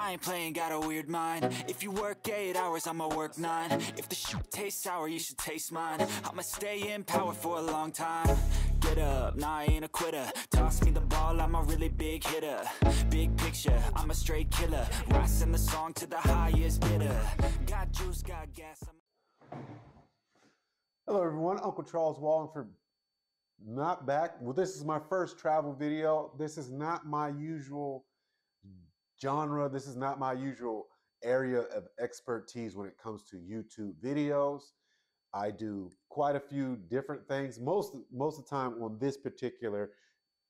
I ain't playing, got a weird mind. If you work 8 hours, I'ma work 9. If the shoot tastes sour, you should taste mine. I'ma stay in power for a long time. Get up, nah, I ain't a quitter. Toss me the ball, I'm a really big hitter. Big picture, I'm a straight killer. Rising the song to the highest bidder. Got juice, got gas, Hello everyone, Uncle Charles Wallingford, not back. Well, this is my first travel video. This is not my usual genre. This is not my usual area of expertise when it comes to YouTube videos. I do quite a few different things. Most of the time on this particular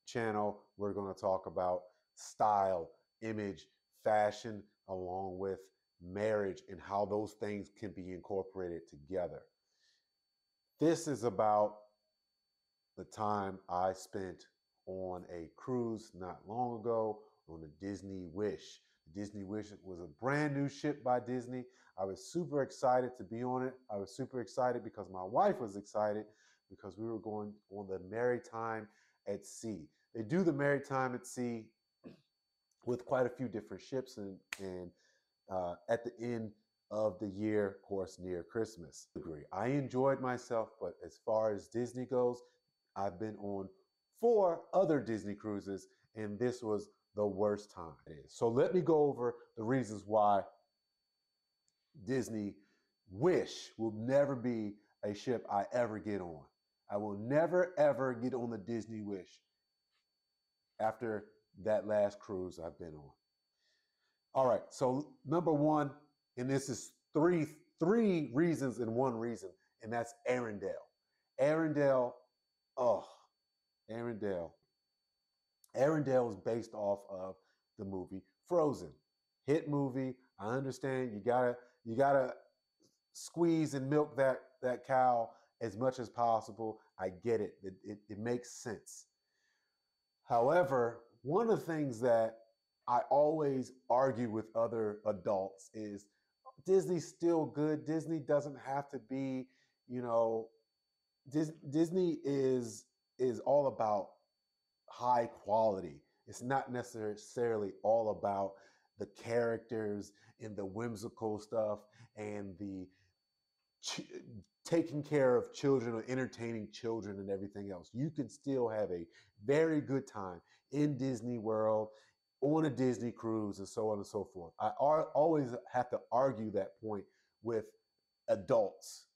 channel, we're going to talk about style, image, fashion, along with marriage and how those things can be incorporated together. This is about the time I spent on a cruise not long ago on the Disney Wish. Disney Wish was a brand new ship by Disney. I was super excited to be on it. I was super excited because my wife was excited because we were going on the Maritime at Sea. They do the Maritime at Sea with quite a few different ships and at the end of the year, of course, near Christmas. I enjoyed myself, but as far as Disney goes, I've been on 4 other Disney cruises, and this was the worst time. So let me go over the reasons why Disney Wish will never be a ship I ever get on. I will never, ever get on the Disney Wish after that last cruise I've been on. All right, so number 1, and this is three reasons and 1 reason, and that's Arendelle. Arendelle, Arendelle. Arendelle is based off of the movie Frozen. Hit movie. I understand you gotta squeeze and milk that cow as much as possible. I get it. It makes sense. However, one of the things that I always argue with other adults is Disney's still good. Disney doesn't have to be, Disney is all about high quality. It's not necessarily all about the characters and the whimsical stuff and the taking care of children or entertaining children and everything else. You can still have a very good time in Disney World, on a Disney cruise, and so on and so forth. I always have to argue that point with adults,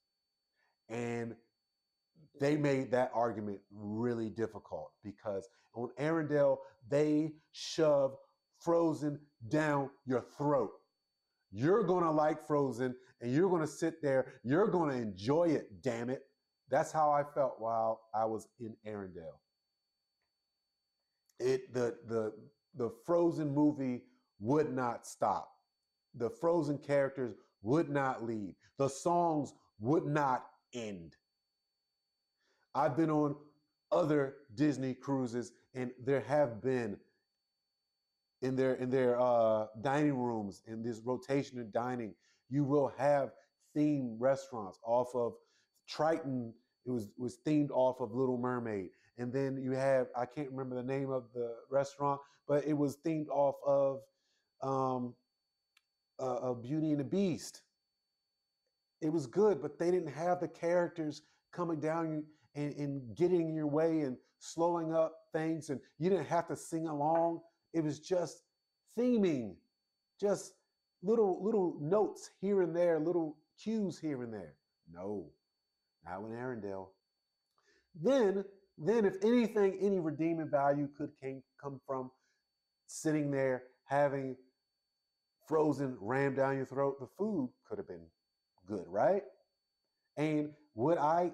and they made that argument really difficult because on Arendelle, they shove Frozen down your throat. You're going to like Frozen and you're going to sit there. You're going to enjoy it, damn it. That's how I felt while I was in Arendelle. The Frozen movie would not stop. The Frozen characters would not leave. The songs would not end. I've been on other Disney cruises, and there have been in their dining rooms, in this rotation of dining, you will have themed restaurants off of Triton. It was themed off of Little Mermaid, and then you have, I can't remember the name of the restaurant, but it was themed off of Beauty and the Beast. It was good, but they didn't have the characters coming down and getting in your way and slowing up things, and you didn't have to sing along. It was just theming, just little notes here and there, little cues here and there. No, not with Arendelle. Then if anything, any redeeming value could come from sitting there having Frozen rammed down your throat. The food could have been good, right? And what I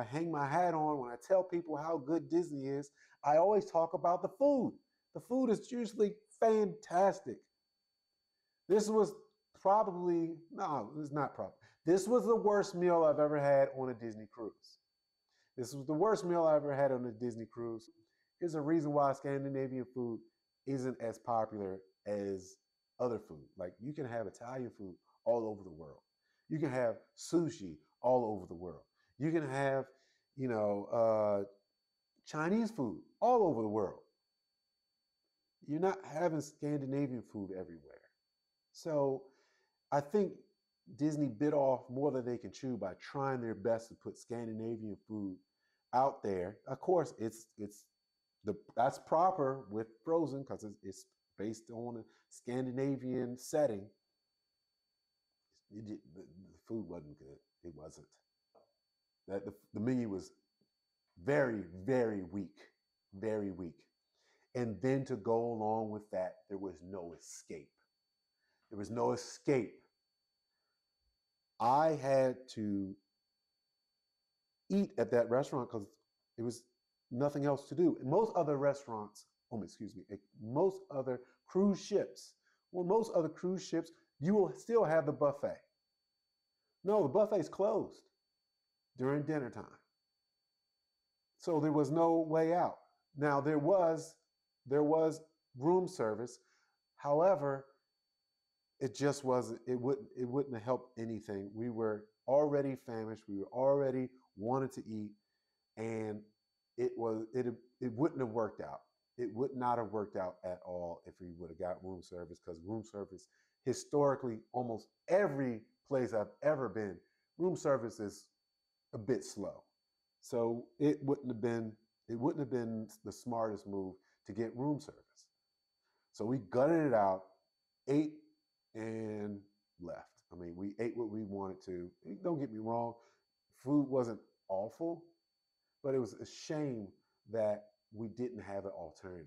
hang my hat on when I tell people how good Disney is, I always talk about the food. The food is usually fantastic. This was probably, no, it's not probably. This was the worst meal I've ever had on a Disney cruise. This was the worst meal I ever had on a Disney cruise. Here's a reason why Scandinavian food isn't as popular as other food. Like, you can have Italian food all over the world. You can have sushi all over the world. You can have, Chinese food all over the world. You're not having Scandinavian food everywhere. So I think Disney bit off more than they can chew by trying their best to put Scandinavian food out there. Of course, it's that's proper with Frozen because it's based on a Scandinavian setting. The food wasn't good. It wasn't. That the menu was very, very weak, very weak. And then to go along with that, there was no escape. There was no escape. I had to eat at that restaurant because it was nothing else to do. Most other restaurants, excuse me, most other cruise ships, most other cruise ships, you will still have the buffet. No, the buffet's closed during dinner time. So there was no way out. Now there was room service. However, it just wasn't it wouldn't have helped anything. We were already famished, we were already wanted to eat, and it wouldn't have worked out. It would not have worked out at all if we would have got room service, because room service, historically, almost every place I've ever been, room service is a bit slow. So it wouldn't have been the smartest move to get room service. So we gutted it out, ate, and left. I mean, we ate what we wanted to. Don't get me wrong, food wasn't awful, but it was a shame that we didn't have an alternative.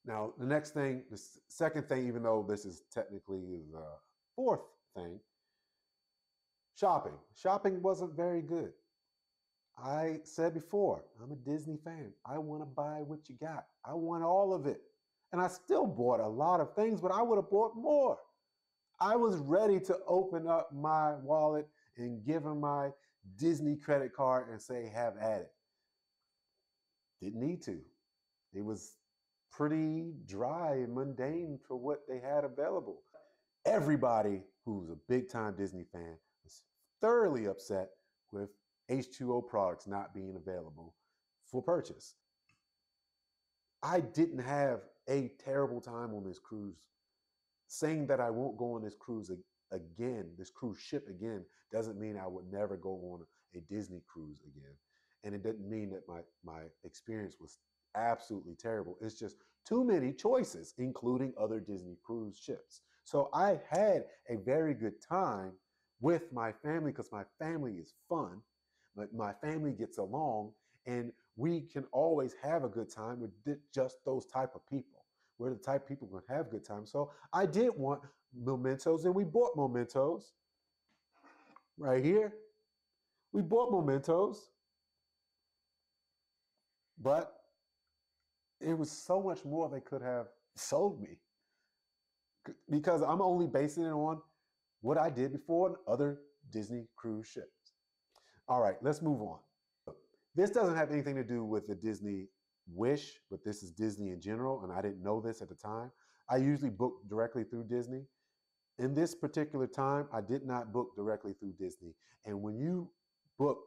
Now, the second thing, even though this is technically the fourth thing, shopping. Shopping wasn't very good. I said before, I'm a Disney fan. I want to buy what you got. I want all of it. And I still bought a lot of things, but I would have bought more. I was ready to open up my wallet and give him my Disney credit card and say, have at it. Didn't need to. It was pretty dry and mundane for what they had available. Everybody who's a big time Disney fan was thoroughly upset with H2O products not being available for purchase. I didn't have a terrible time on this cruise. Saying that I won't go on this cruise again, this cruise ship again, doesn't mean I would never go on a Disney cruise again. And it didn't mean that my experience was absolutely terrible. It's just too many choices, including other Disney cruise ships. So I had a very good time with my family because my family is fun. My family gets along, and we can always have a good time with just those type of people. We're the type of people who can have good times. So I did want mementos, and we bought mementos right here. We bought mementos, but it was so much more they could have sold me, because I'm only basing it on what I did before on other Disney cruise ships. All right, let's move on. This doesn't have anything to do with the Disney Wish, but this is Disney in general, and I didn't know this at the time. I usually book directly through Disney. In this particular time, I did not book directly through Disney. And when you book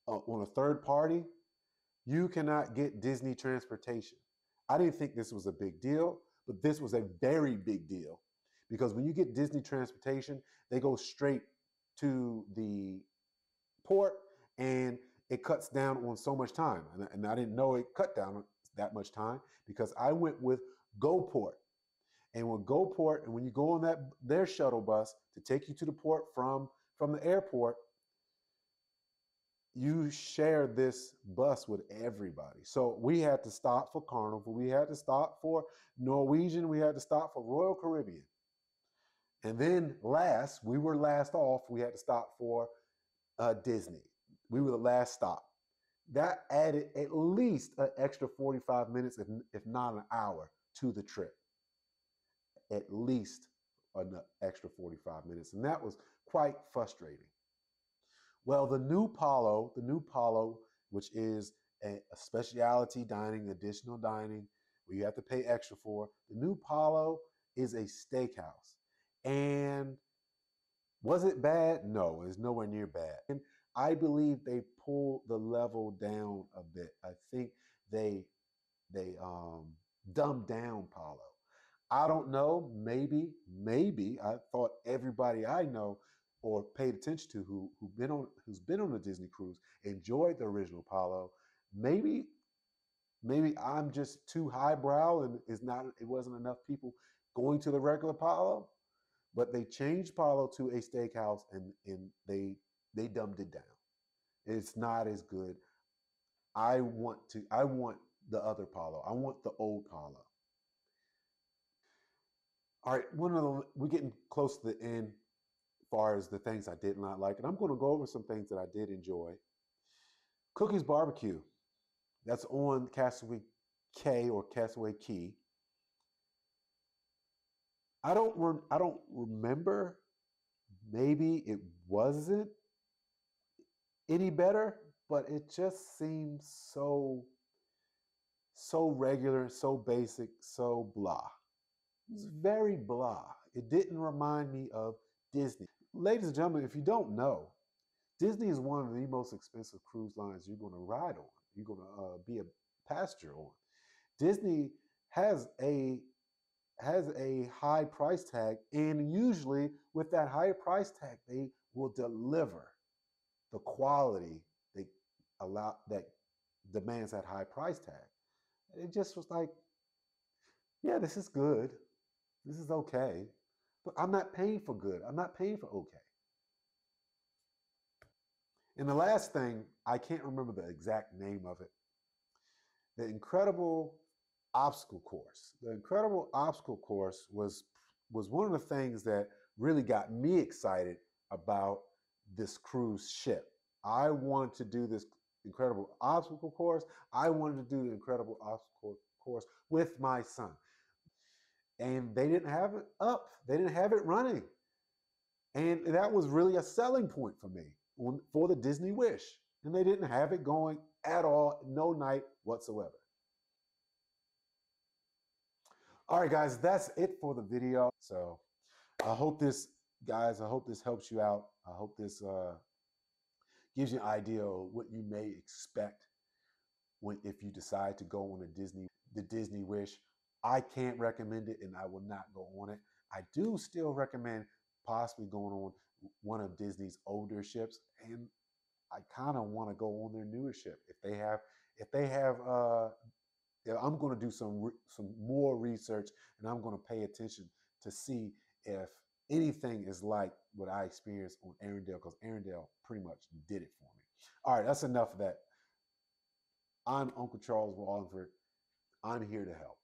on a third party, you cannot get Disney transportation. I didn't think this was a big deal, but this was a very big deal, because when you get Disney transportation, they go straight to the port, and it cuts down on so much time. And I didn't know it cut down that much time, because I went with GoPort. And with GoPort, and when you go on their shuttle bus to take you to the port from the airport, you share this bus with everybody. So we had to stop for Carnival, we had to stop for Norwegian, we had to stop for Royal Caribbean. And then we were last off, we had to stop for Disney. We were the last stop. That added at least an extra 45 minutes, if not an hour, to the trip. At least an extra 45 minutes. And that was quite frustrating. Well, the new Palo, which is a specialty dining, additional dining, where you have to pay extra for, the new Palo is a steakhouse. And was it bad? No, it's nowhere near bad. And I believe they pulled the level down a bit. I think they dumbed down Palo. I don't know. Maybe I thought everybody I know or paid attention to who's been on a Disney cruise enjoyed the original Apollo. Maybe maybe I'm just too highbrow and it wasn't enough people going to the regular Apollo. But they changed Apollo to a steakhouse and they dumbed it down. It's not as good. I want the other Apollo. I want the old Apollo. All right, we're getting close to the end as far as the things I did not like, and I'm going to go over some things that I did enjoy. Cookies Barbecue, that's on Castaway Cay or Castaway Cay. I don't remember. Maybe it wasn't any better, but it just seems so regular, so basic, so blah. It was very blah. It didn't remind me of Disney. Ladies and gentlemen, if you don't know, Disney is one of the most expensive cruise lines you're going to ride on. You're going to be a passenger on. Disney has a high price tag, and usually with that higher price tag, they will deliver the quality they allow that demands that high price tag. And it just was like, yeah, this is good. This is okay. But I'm not paying for good. I'm not paying for okay. And the last thing, I can't remember the exact name of it. The Incredible Obstacle Course. The Incredible Obstacle Course was one of the things that really got me excited about this cruise ship. I wanted to do this Incredible Obstacle Course. I wanted to do the Incredible Obstacle Course with my son. And they didn't have it up. They didn't have it running. And that was really a selling point for me for the Disney Wish. And they didn't have it going at all, no night whatsoever. All right, guys, that's it for the video. So I hope this, guys, I hope this helps you out. I hope this gives you an idea of what you may expect if you decide to go on the Disney Wish. I can't recommend it, and I will not go on it. I do still recommend possibly going on one of Disney's older ships, and I kind of want to go on their newer ship if they have. I'm going to do some more research, and I'm going to pay attention to see if anything is like what I experienced on Arendelle, because Arendelle pretty much did it for me. All right, that's enough of that. I'm Uncle Charles Wallingford. I'm here to help.